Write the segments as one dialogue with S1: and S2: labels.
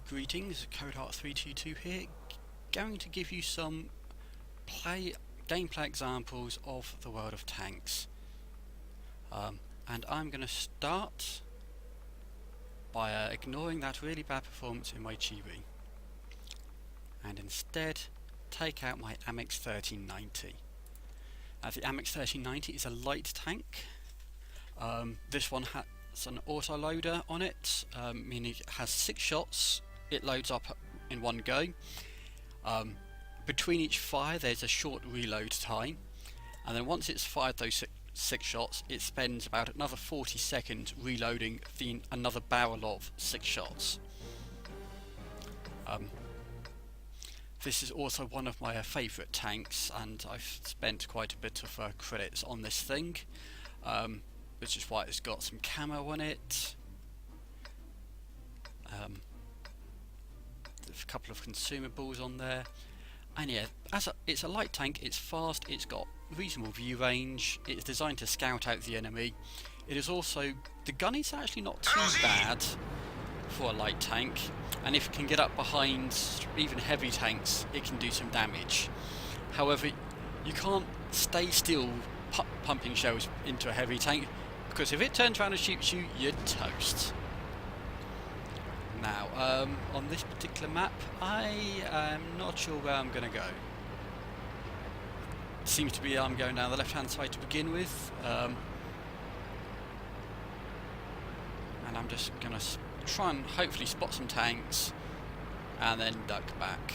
S1: Greetings, CodeHeart322 here, going to give you some gameplay examples of the world of tanks. And I'm going to start by ignoring that really bad performance in my Chibi, and instead take out my Amix 1390. Now the Amix 1390 is a light tank. This one has an autoloader on it, meaning it has 6 shots. It loads up in one go. Between each fire there's a short reload time, and then once it's fired those six shots, it spends about another 40 seconds reloading another barrel of 6 shots. This is also one of my favourite tanks, and I've spent quite a bit of credits on this thing, which is why it's got some camo on it. There's a couple of consumables on there, and yeah, it's a light tank, it's fast, it's got reasonable view range, it's designed to scout out the enemy. It is also, the gun is actually not too bad for a light tank, and if it can get up behind even heavy tanks, it can do some damage. However, you can't stay still pumping shells into a heavy tank, because if it turns around and shoots you, you're toast. Now, on this particular map, I am not sure where I'm going to go. It seems to be I'm going down the left-hand side to begin with, and I'm just going to try and hopefully spot some tanks and then duck back.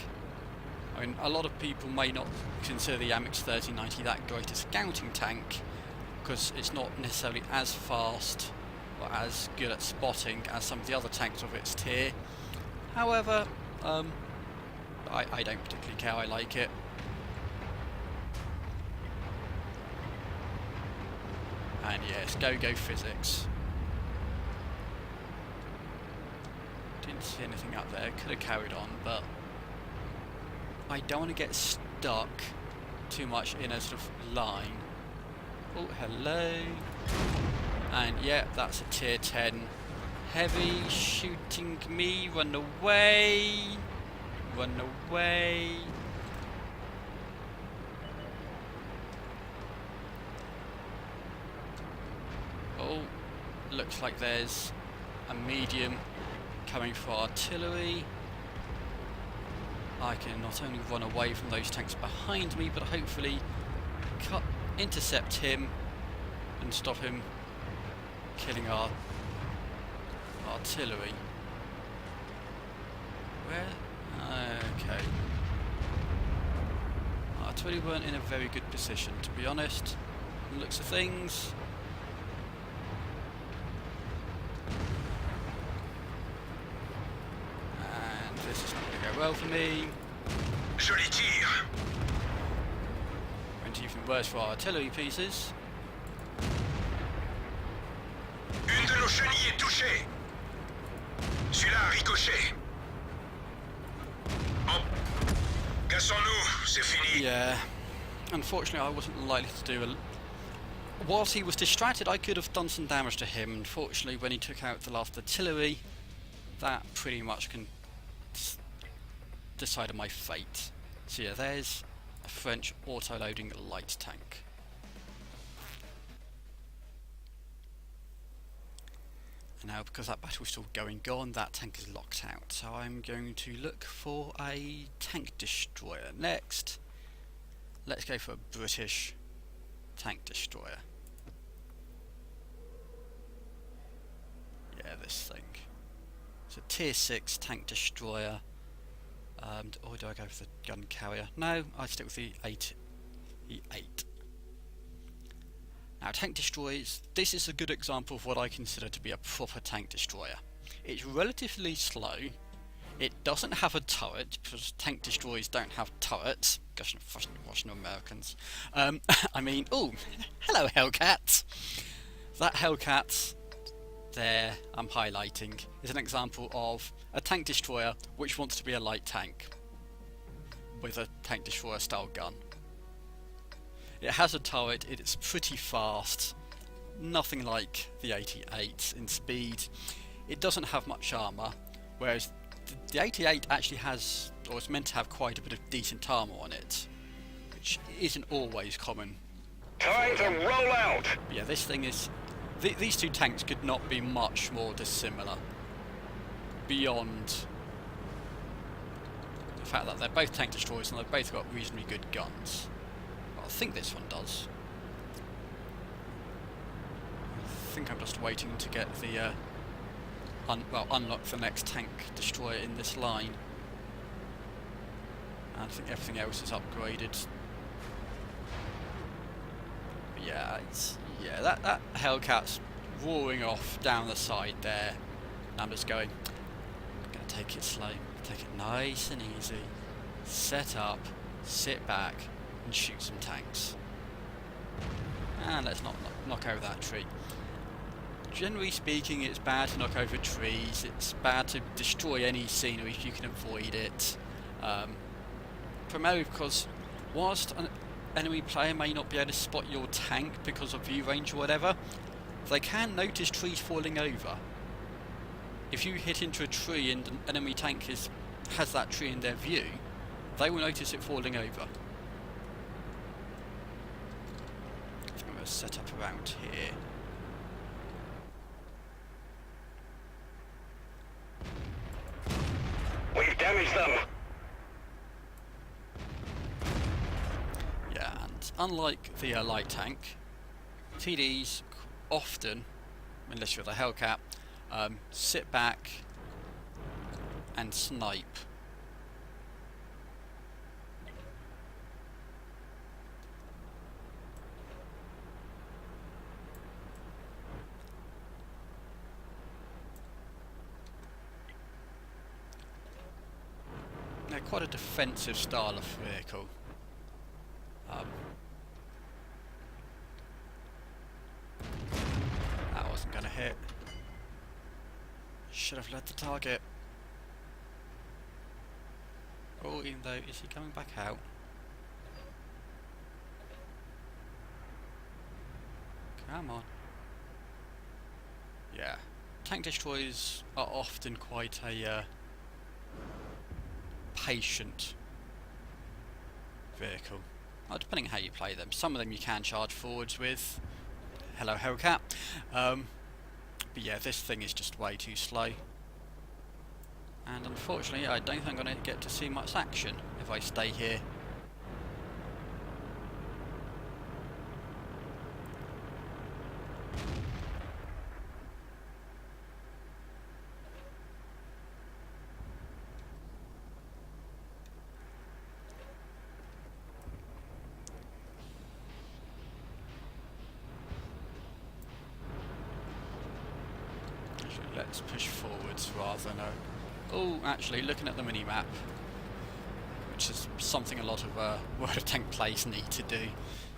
S1: I mean, a lot of people may not consider the Amix 1390 that great a scouting tank, because it's not necessarily as fast or as good at spotting as some of the other tanks of its tier. However, I don't particularly care, I like it. And yes, go physics. Didn't see anything up there, could have carried on, but I don't want to get stuck too much in a sort of line. Oh, hello. And yeah, that's a tier 10 heavy shooting me. Run away! Run away! Oh, looks like there's a medium coming for artillery. I can not only run away from those tanks behind me, but hopefully intercept him and stop him killing our artillery. Where? Okay. Artillery weren't in a very good position, to be honest, from the looks of things. And this is not going to go well for me.
S2: Joli tir.
S1: Went even worse for our artillery pieces.
S2: Une de nos chenilles est touchée. Celui-là a ricoché. Bon. Cassons-nous, c'est fini.
S1: Yeah. Unfortunately, I wasn't likely to do whilst he was distracted, I could have done some damage to him. Unfortunately, when he took out the last artillery, that pretty much decided my fate. So yeah, there's a French auto-loading light tank. And now, because that battle's still going on, that tank is locked out. So I'm going to look for a tank destroyer next. Let's go for a British tank destroyer. Yeah, this thing. It's a tier 6 tank destroyer. Or do I go for the gun carrier? No, I stick with the E8. Now, tank destroyers, this is a good example of what I consider to be a proper tank destroyer. It's relatively slow. It doesn't have a turret, because tank destroyers don't have turrets. Gosh, Russian Americans. I mean, oh, hello Hellcat. That Hellcat there, I'm highlighting, is an example of a tank destroyer which wants to be a light tank with a tank destroyer style gun. It has a turret, it's pretty fast, nothing like the 88 in speed. It doesn't have much armour, whereas the 88 actually has, or it's meant to have, quite a bit of decent armour on it, which isn't always common.
S2: Time to roll out!
S1: But yeah, this thing is... these two tanks could not be much more dissimilar, beyond the fact that they're both tank destroyers and they've both got reasonably good guns. Well, I think this one does. I think I'm just waiting to get the unlock the next tank destroyer in this line. And I think everything else is upgraded. But yeah, that Hellcat's roaring off down the side there. And I'm just going, I'm gonna take it slow, take it nice and easy, set up, sit back, and shoot some tanks. And let's not knock over that tree. Generally speaking, it's bad to knock over trees, it's bad to destroy any scenery if you can avoid it. Primarily because whilst an enemy player may not be able to spot your tank because of view range or whatever, they can notice trees falling over. If you hit into a tree and an enemy tank has that tree in their view, they will notice it falling over. So I'm going to set up around here.
S2: We've damaged them!
S1: Yeah, and unlike the light tank, TDs often, unless you're the Hellcat, sit back and snipe. They're quite a defensive style of vehicle. That wasn't going to hit. Should have led the target. Oh, even though, is he coming back out? Come on. Yeah. Tank destroyers are often quite a patient vehicle. Well, depending on how you play them. Some of them you can charge forwards with. Hello, Hellcat. But yeah, this thing is just way too slow. And unfortunately, I don't think I'm going to get to see much action if I stay here. Let's push forwards rather than... Oh, actually, looking at the mini-map, which is something a lot of World of Tank players need to do,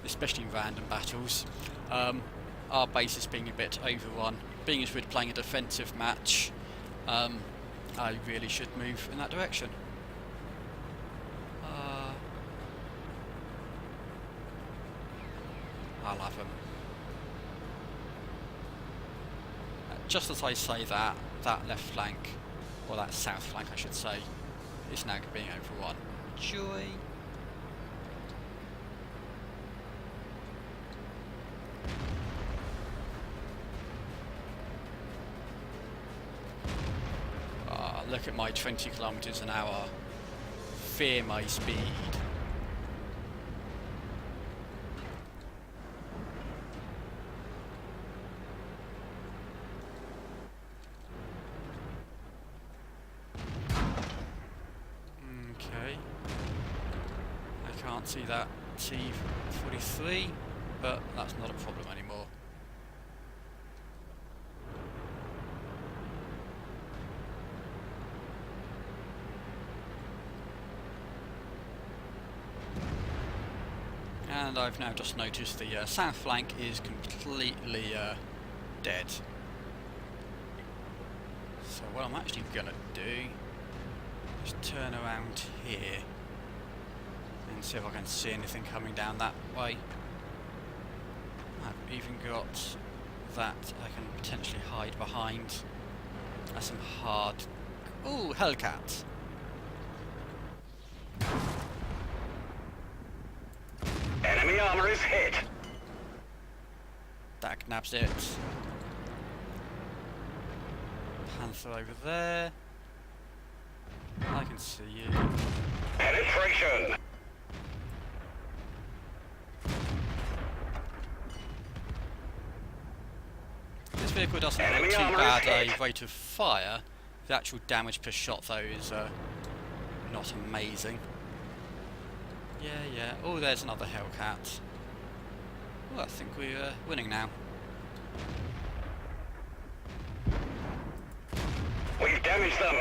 S1: especially in random battles. Our base is being a bit overrun. Being as we're playing a defensive match, I really should move in that direction. I'll have them. Just as I say that, that left flank, or that south flank I should say, is now being overrun. Joy! Look at my 20 kilometers an hour. Fear my speed. Okay. I can't see that T-43, but that's not a problem anymore. And I've now just noticed the south flank is completely dead. So what I'm actually going to do is turn around here and see if I can see anything coming down that way. I've even got that I can potentially hide behind. That's some hard Ooh, Hellcat.
S2: Enemy armor is hit.
S1: That nabs it. Panther over there. I can see you.
S2: Penetration.
S1: This vehicle doesn't have
S2: Enemy
S1: too
S2: armor
S1: bad
S2: is
S1: a
S2: hit.
S1: rate of fire. The actual damage per shot though is not amazing. Yeah. Oh, there's another Hellcat. Oh, I think we're winning now.
S2: We've damaged them.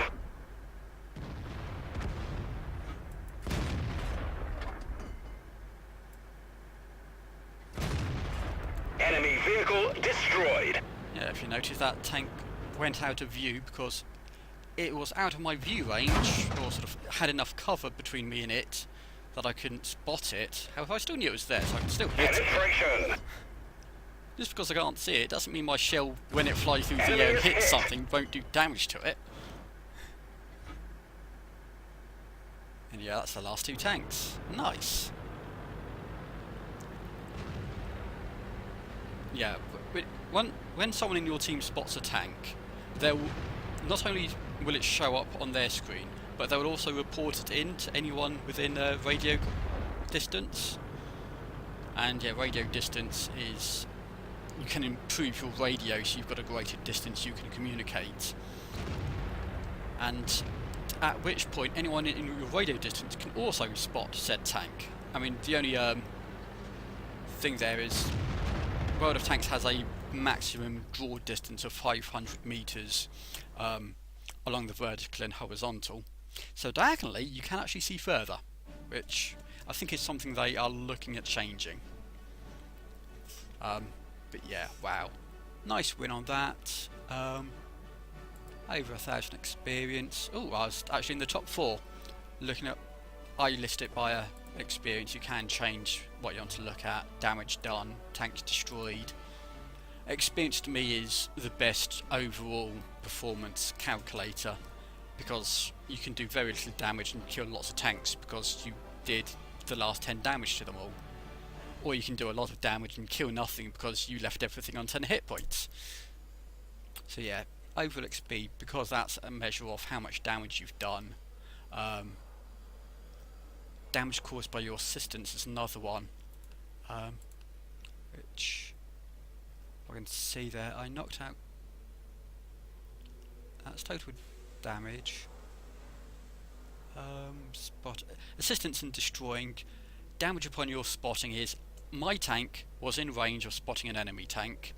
S2: Enemy vehicle destroyed.
S1: Yeah, if you notice, that tank went out of view because it was out of my view range, or sort of had enough cover between me and it that I couldn't spot it. However, I still knew it was there, so I could still hit it.
S2: Penetration.
S1: Just because I can't see it doesn't mean my shell, when it flies through the air and hits something, won't do damage to it. And yeah, that's the last two tanks. Nice. Yeah, when someone in your team spots a tank, they'll not only will it show up on their screen, but they will also report it in to anyone within radio distance. And yeah, radio distance is, you can improve your radio so you've got a greater distance you can communicate. And at which point anyone in your radio distance can also spot said tank. I mean, the only thing there is World of Tanks has a maximum draw distance of 500 meters along the vertical and horizontal. So diagonally you can actually see further, which I think is something they are looking at changing. But yeah, wow, nice win on that. Over 1,000 experience. Oh, I was actually in the top 4. Looking at, I list it by experience. You can change what you want to look at. Damage done, tanks destroyed. Experience to me is the best overall performance calculator, because you can do very little damage and kill lots of tanks because you did the last 10 damage to them all. Or you can do a lot of damage and kill nothing because you left everything on 10 hit points. So yeah, overall XP, because that's a measure of how much damage you've done. Damage caused by your assistance is another one, which I can see there. I knocked out. That's total damage. Spot assistance in destroying. Damage upon your spotting is, my tank was in range of spotting an enemy tank.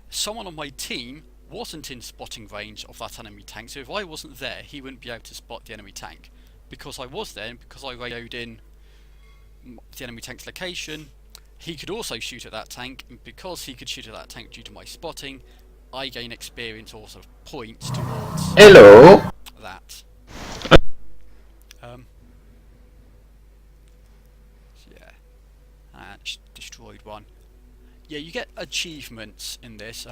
S1: Someone on my team wasn't in spotting range of that enemy tank, so if I wasn't there he wouldn't be able to spot the enemy tank. Because I was there and because I radioed in the enemy tank's location, he could also shoot at that tank, and because he could shoot at that tank due to my spotting, I gain experience or sort of points towards that. Yeah, and destroyed one. Yeah, you get achievements in this.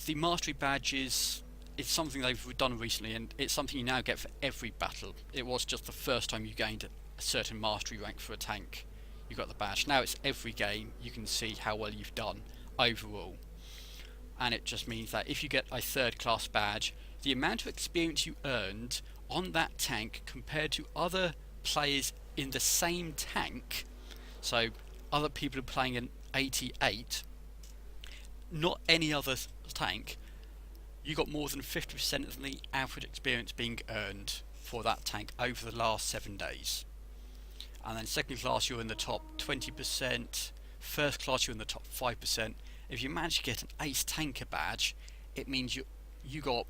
S1: The mastery badges, it's something they've done recently, and it's something you now get for every battle. It was just the first time you gained a certain mastery rank for a tank, you got the badge. Now it's every game you can see how well you've done overall, and it just means that if you get a 3rd class badge, the amount of experience you earned on that tank compared to other players in the same tank, so other people are playing an 88, not any other tank, you got more than 50% of the average experience being earned for that tank over the last 7 days. And then 2nd class you're in the top 20%, 1st class you're in the top 5%. If you manage to get an ace tanker badge, it means you got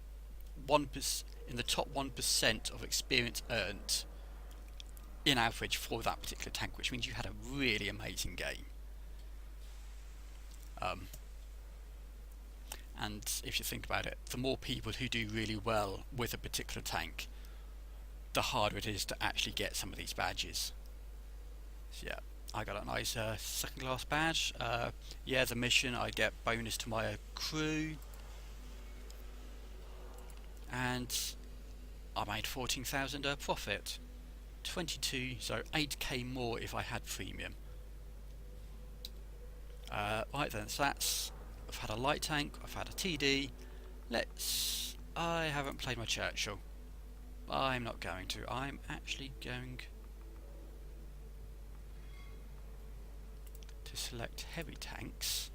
S1: 1% in the top 1% of experience earned in average for that particular tank, which means you had a really amazing game. And if you think about it, the more people who do really well with a particular tank, the harder it is to actually get some of these badges. So yeah, I got a nice 2nd class badge. Yeah, the mission, I get bonus to my crew. and I made 14,000 profit. 22, so 8k more if I had premium. Right then, so that's, I've had a light tank, I've had a TD. I haven't played my Churchill. I'm not going to. I'm actually going to select heavy tanks.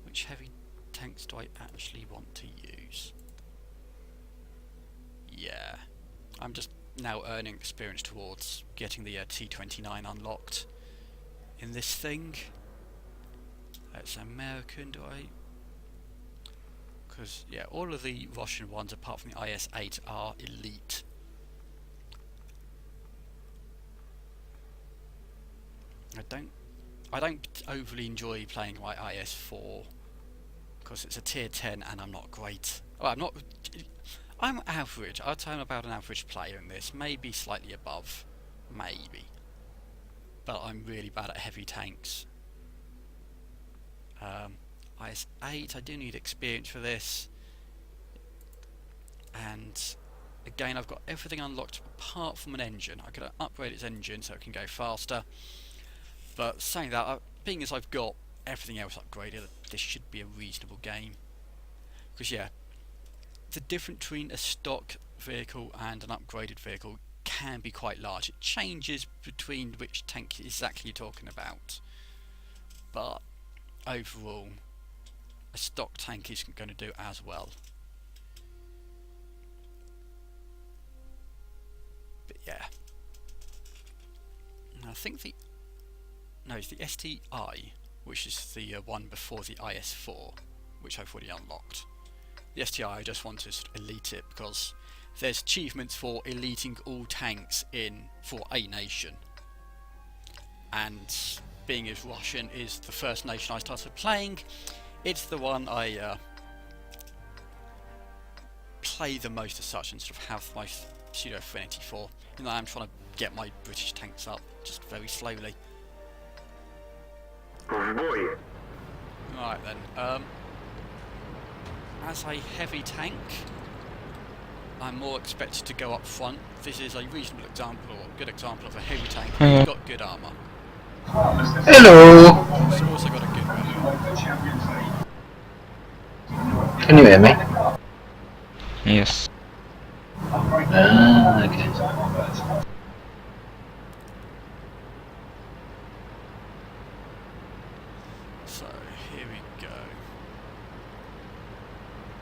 S1: Which heavy tanks do I actually want to use? Yeah, I'm just now earning experience towards getting the T29 unlocked in this thing. It's American, do I? Because, yeah, all of the Russian ones apart from the IS-8 are elite. I don't overly enjoy playing my IS-4 because it's a tier 10 and I'm not great. Well, I'm average. I'd say I'm about an average player in this, maybe slightly above, maybe. But I'm really bad at heavy tanks. IS-8, I do need experience for this. And again, I've got everything unlocked apart from an engine. I could upgrade its engine so it can go faster. But saying that, being as I've got everything else upgraded, this should be a reasonable game. Because yeah, the difference between a stock vehicle and an upgraded vehicle can be quite large. It changes between which tank exactly you're talking about. But overall, a stock tank isn't going to do as well. But yeah, and I think it's the STI, which is the one before the IS-4, which I've already unlocked. The STI, I just want to elite it because there's achievements for eliting all tanks for a nation. And being as Russian is the first nation I started playing, it's the one I play the most as such and sort of have my pseudo affinity for. And I'm trying to get my British tanks up just very slowly. Right then, as a heavy tank, I'm more expected to go up front. This is a reasonable example, or a good example of a heavy tank who's got good armour.
S3: Hello!
S1: It's also got a good weapon.
S3: Can you hear me?
S4: Yes.
S3: Okay.
S1: So, here we go.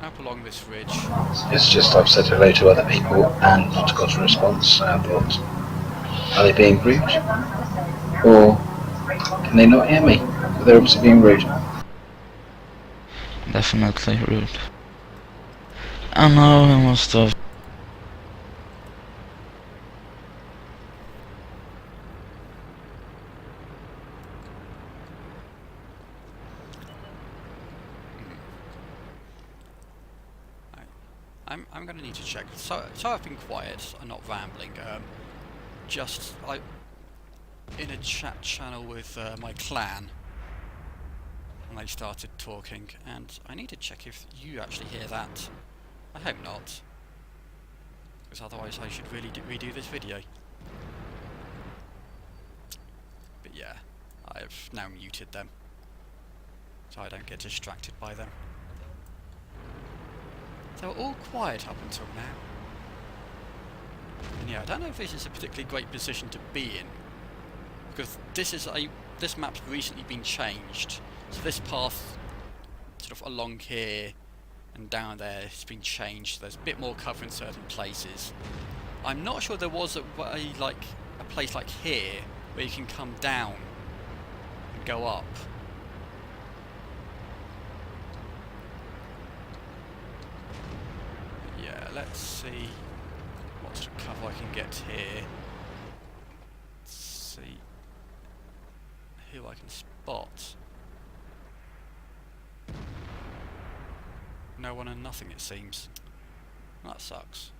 S1: Up along this ridge.
S3: It's just I've said hello to other people and not got a response. I thought, are they being rude? Or can they not hear me? They're obviously being rude.
S4: Definitely rude. I know I must have.
S1: I'm going to need to check. So I've been quiet. I'm not rambling. Just in a chat channel with my clan, and they started talking, and I need to check if you actually hear that. I hope not, because otherwise I should really redo this video. But yeah, I've now muted them, so I don't get distracted by them. They were all quiet up until now. And yeah, I don't know if this is a particularly great position to be in, because this map's recently been changed. So this path, sort of along here and down there, has been changed. There's a bit more cover in certain places. I'm not sure there was a place like here where you can come down and go up. Let's see what sort of cover I can get here. Let's see who I can spot. No one and nothing, it seems. That sucks.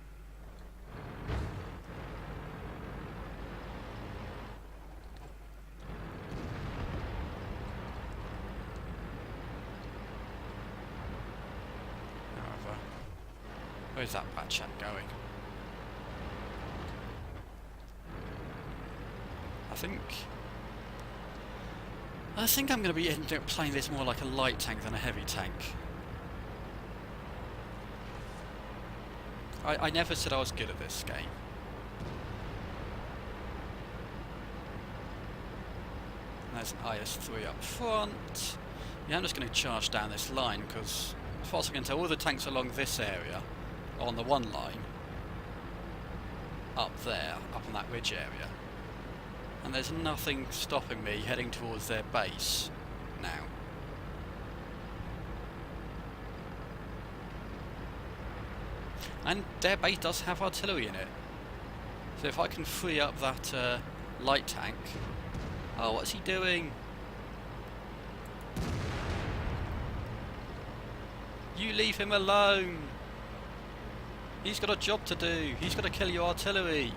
S1: Where's that Batchat going? I think I'm going to be ending up playing this more like a light tank than a heavy tank. I never said I was good at this game. And there's an IS-3 up front. Yeah, I'm just going to charge down this line because, as far as I can tell, all the tanks along this area are on the one line. Up there, up on that ridge area. And there's nothing stopping me heading towards their base now. And their base does have artillery in it. So if I can free up that light tank... Oh, what's he doing? You leave him alone! He's got a job to do. He's got to kill your artillery.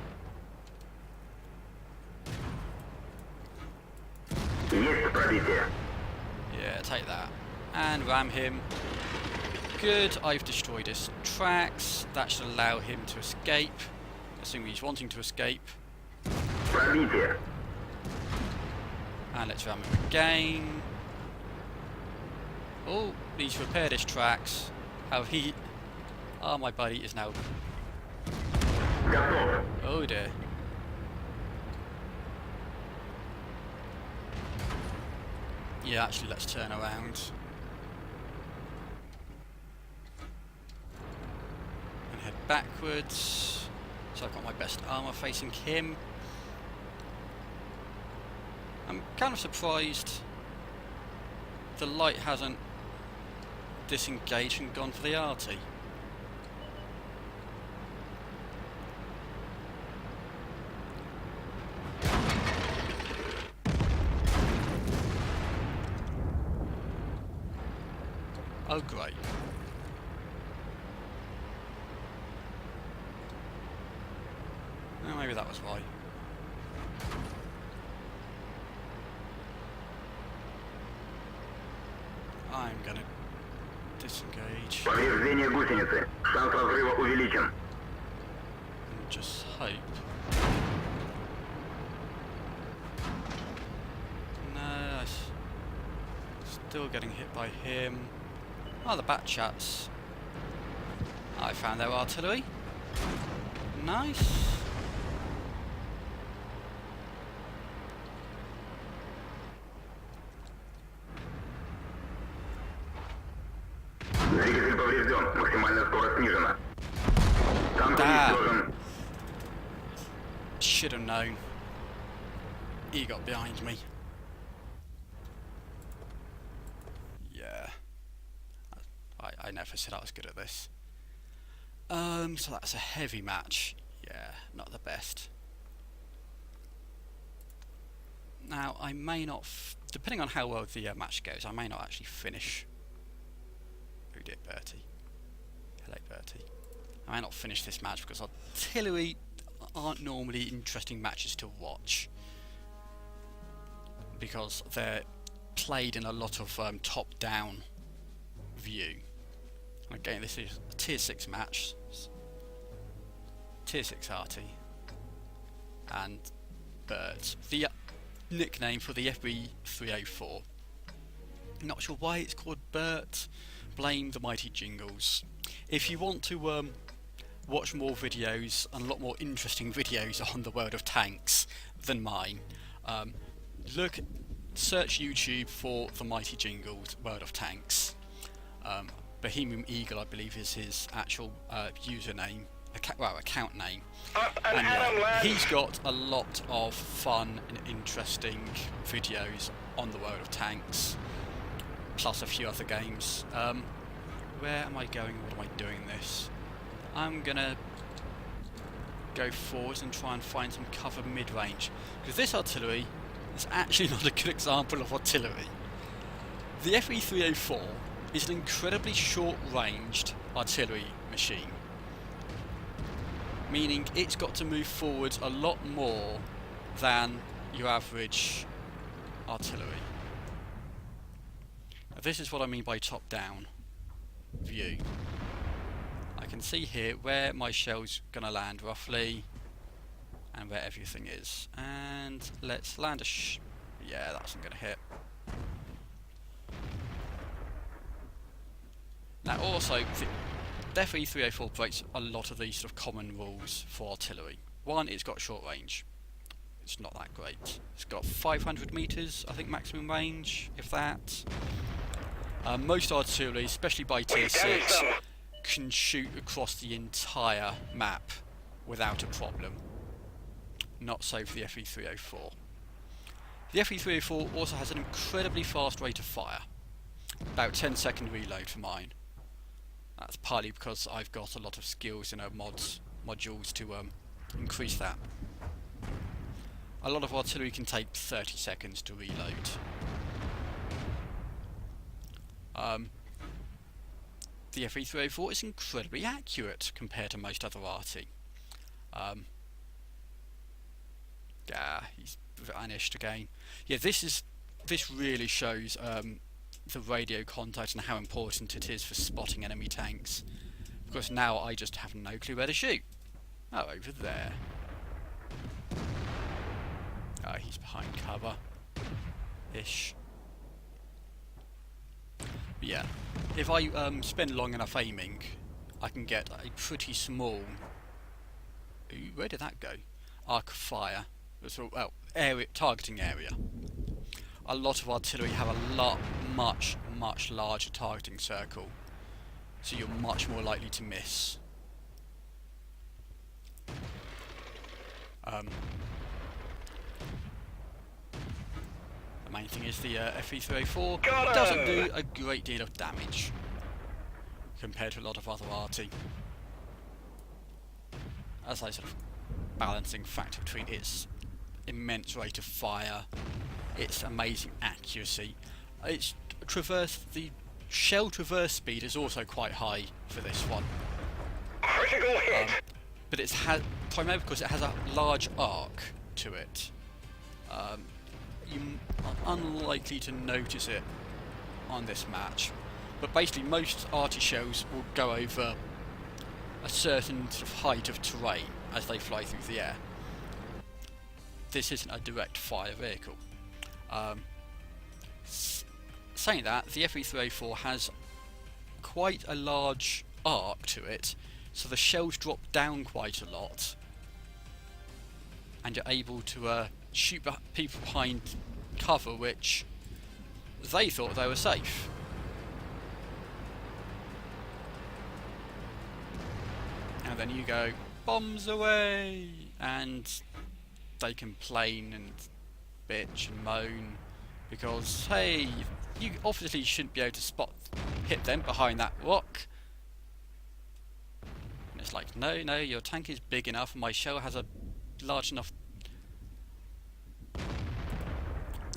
S1: Yeah, take that. And ram him. Good, I've destroyed his tracks. That should allow him to escape. Assuming he's wanting to escape. And let's ram him again. Oh, needs to repair his tracks. How he... Oh, my buddy is now... Oh dear. Yeah, actually, let's turn around. And head backwards. So I've got my best armour facing him. I'm kind of surprised the light hasn't disengaged and gone for the arty. Oh great. Oh, maybe that was why. I'm gonna disengage.
S2: Повреждение гусеницы. Шанс разрыва увеличен.
S1: And just hope. No, still getting hit by him. Oh, the Batchats. I found their artillery. Nice.
S2: Двигатель поврежден. Максимальная скорость снижена. Танк уничтожен.
S1: Should have known. He got behind me. Yeah. I never said I was good at this. So that's a heavy match. Yeah, not the best. Now, I may not, depending on how well the match goes, I may not actually finish. Who did Bertie? Hello, Bertie. I may not finish this match because artillery aren't normally interesting matches to watch. Because they're played in a lot of top-down view. Again, this is a tier 6 match. Tier 6 arty. And Bert. The nickname for the FB304. Not sure why it's called Bert. Blame the mighty Jingles. If you want to watch more videos, and a lot more interesting videos on the world of tanks than mine, search YouTube for the mighty Jingles World of Tanks. Bohemian Eagle, I believe, is his actual username, account name. And he's got a lot of fun and interesting videos on the world of tanks, plus a few other games. Where am I going? What am I doing this? I'm gonna go forwards and try and find some cover mid-range, because this artillery is actually not a good example of artillery. The FE304 is an incredibly short-ranged artillery machine, meaning it's got to move forwards a lot more than your average artillery. Now, this is what I mean by top-down view. I can see here where my shell's gonna land roughly, and where everything is. And let's land a yeah, that wasn't gonna hit. Now also, the FE 304 breaks a lot of these sort of common rules for artillery. One, it's got short range. It's not that great. It's got 500 meters, I think, maximum range, if that. Most artillery, especially by tier 6, can shoot across the entire map without a problem. Not so for the FE 304. The FE 304 also has an incredibly fast rate of fire. About 10-second reload for mine. That's partly because I've got a lot of skills in our modules to increase that. A lot of artillery can take 30 seconds to reload. The FE 304 is incredibly accurate compared to most other arty. Yeah, he's vanished again. Yeah, this really shows the radio contact and how important it is for spotting enemy tanks. Because now I just have no clue where to shoot. Oh, over there. Oh, he's behind cover. Ish. But yeah, if I spend long enough aiming, I can get a pretty small... Ooh, where did that go? Arc of fire. So, well, targeting area. A lot of artillery have a much larger targeting circle, so you're much more likely to miss. The main thing is the FE 304 doesn't do a great deal of damage compared to a lot of other arty. As a sort of balancing factor between its immense rate of fire, its amazing accuracy, its the shell traverse speed is also quite high for this one.
S2: Critical hit.
S1: But it's primarily because it has a large arc to it. You are unlikely to notice it on this match, but basically most arty shells will go over a certain sort of height of terrain as they fly through the air. This isn't a direct fire vehicle. Saying that, the FE 304 has quite a large arc to it, so the shells drop down quite a lot, and you're able to shoot people behind cover which they thought they were safe. And then you go, bombs away, and they complain and bitch and moan because, hey, you obviously shouldn't be able to hit them behind that rock. And it's like, no, your tank is big enough and my shell has a large enough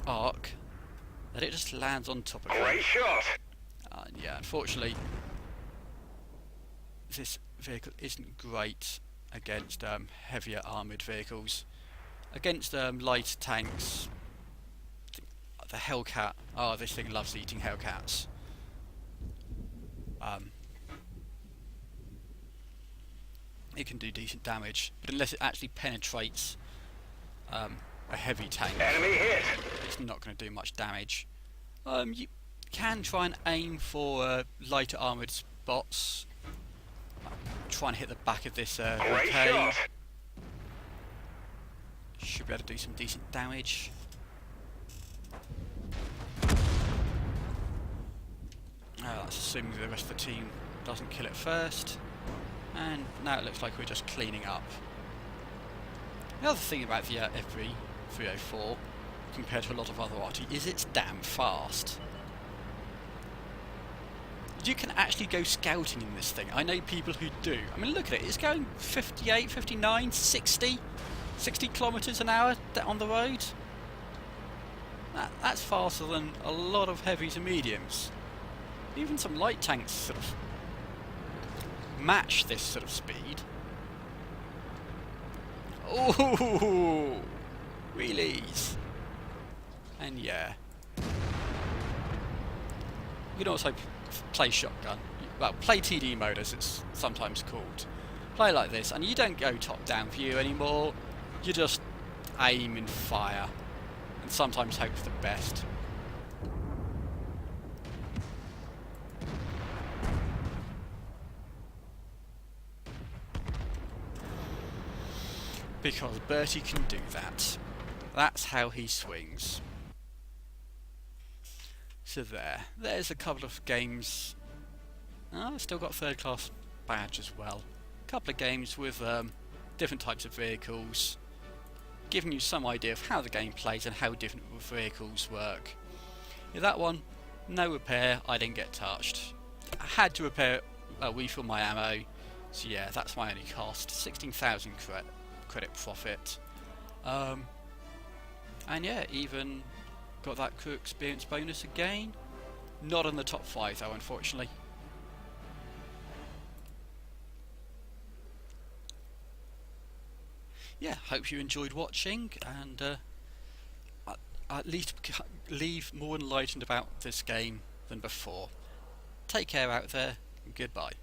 S1: arc that it just lands on top of it.
S2: Great shot.
S1: Yeah, unfortunately, this vehicle isn't great against heavier armoured vehicles. Against light tanks, the Hellcat, oh, this thing loves eating Hellcats. It can do decent damage, but unless it actually penetrates a heavy tank,
S2: Enemy hit.
S1: it's not going to do much damage. You can try and aim for lighter armoured spots. Try and hit the back of this
S2: Great
S1: Ricane.
S2: shot.
S1: Should be able to do some decent damage. That's assuming the rest of the team doesn't kill it first. And now it looks like we're just cleaning up. The other thing about the FE 304 compared to a lot of other arty is it's damn fast. You can actually go scouting in this thing. I know people who do. I mean, look at it. It's going 58, 59, 60 kilometers an hour on the road. That's faster than a lot of heavies and mediums. Even some light tanks sort of match this sort of speed. Oh, wheelies. And yeah. You can also play shotgun. well, play TD mode as it's sometimes called. Play like this, and you don't go top-down view anymore. You just aim and fire, and sometimes hope for the best. Because Bertie can do that. That's how he swings. So there's a couple of games. I've still got third class badge as well. A couple of games with different types of vehicles, giving you some idea of how the game plays and how different vehicles work. Yeah, that one, no repair, I didn't get touched. I had to repair refill my ammo, so yeah, that's my only cost. 16,000 credit profit. And yeah, even got that crew experience bonus again. Not in the top 5 though, unfortunately. Yeah, hope you enjoyed watching, and at least leave more enlightened about this game than before. Take care out there, and goodbye.